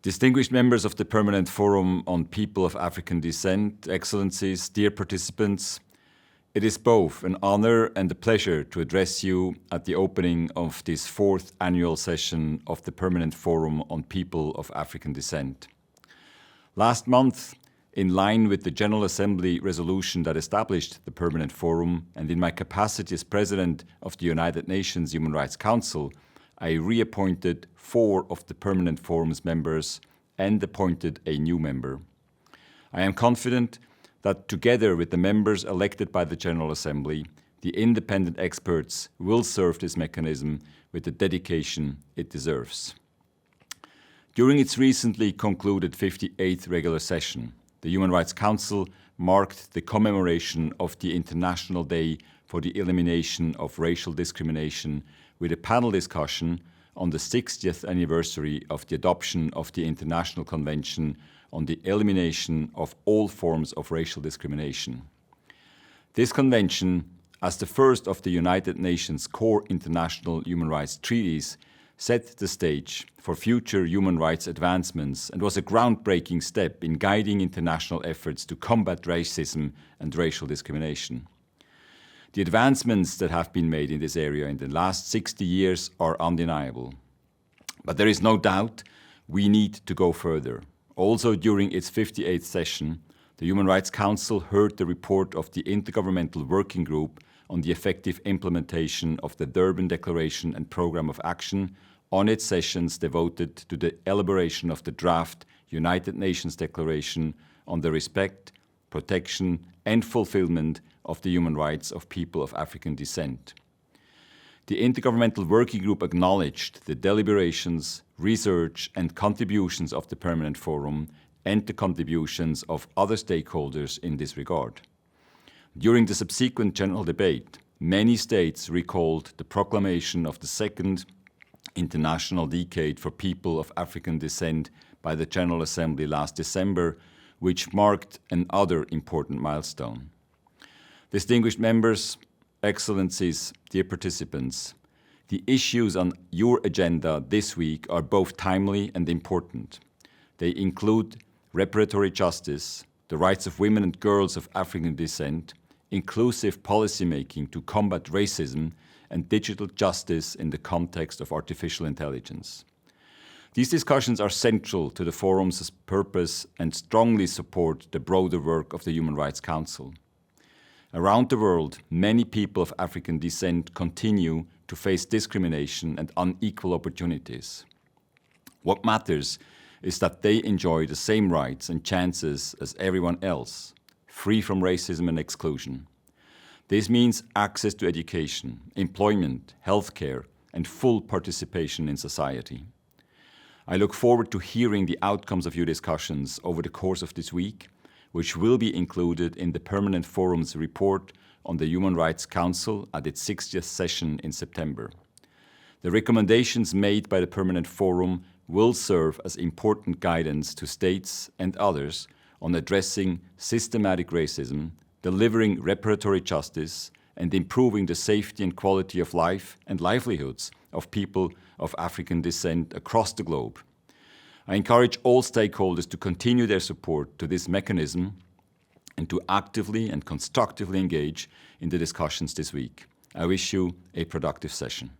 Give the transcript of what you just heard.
Distinguished members of the Permanent Forum on People of African Descent, Excellencies, dear participants, it is both an honor and a pleasure to address you at the opening of this fourth annual session of the Permanent Forum on People of African Descent. Last month, in line with the General Assembly resolution that established the Permanent Forum, and in my capacity as President of the United Nations Human Rights Council, I reappointed 4 of the Permanent Forum's members and appointed a new member. I am confident that together with the members elected by the General Assembly, the independent experts will serve this mechanism with the dedication it deserves. During its recently concluded 58th regular session, the Human Rights Council marked the commemoration of the International Day for the Elimination of Racial Discrimination with a panel discussion on the 60th anniversary of the adoption of the International Convention on the Elimination of All Forms of Racial Discrimination. This convention, as the first of the United Nations core international human rights treaties, set the stage for future human rights advancements and was a groundbreaking step in guiding international efforts to combat racism and racial discrimination. The advancements that have been made in this area in the last 60 years are undeniable. But there is no doubt we need to go further. Also, during its 58th session, the Human Rights Council heard the report of the Intergovernmental Working Group on the effective implementation of the Durban Declaration and Programme of Action on its sessions devoted to the elaboration of the draft United Nations Declaration on the respect, protection, and fulfillment of the human rights of people of African descent. The Intergovernmental Working Group acknowledged the deliberations, research, and contributions of the Permanent Forum and the contributions of other stakeholders in this regard. During the subsequent general debate, many states recalled the proclamation of the Second International Decade for People of African Descent by the General Assembly last December, which marked another important milestone. Distinguished members, Excellencies, dear participants, the issues on your agenda this week are both timely and important. They include reparatory justice, the rights of women and girls of African descent, inclusive policymaking to combat racism, and digital justice in the context of artificial intelligence. These discussions are central to the Forum's purpose and strongly support the broader work of the Human Rights Council. Around the world, many people of African descent continue to face discrimination and unequal opportunities. What matters is that they enjoy the same rights and chances as everyone else, free from racism and exclusion. This means access to education, employment, healthcare, and full participation in society. I look forward to hearing the outcomes of your discussions over the course of this week, which will be included in the Permanent Forum's report on the Human Rights Council at its 60th session in September. The recommendations made by the Permanent Forum will serve as important guidance to states and others on addressing systematic racism, delivering reparatory justice, and improving the safety and quality of life and livelihoods of people of African descent across the globe. I encourage all stakeholders to continue their support to this mechanism and to actively and constructively engage in the discussions this week. I wish you a productive session.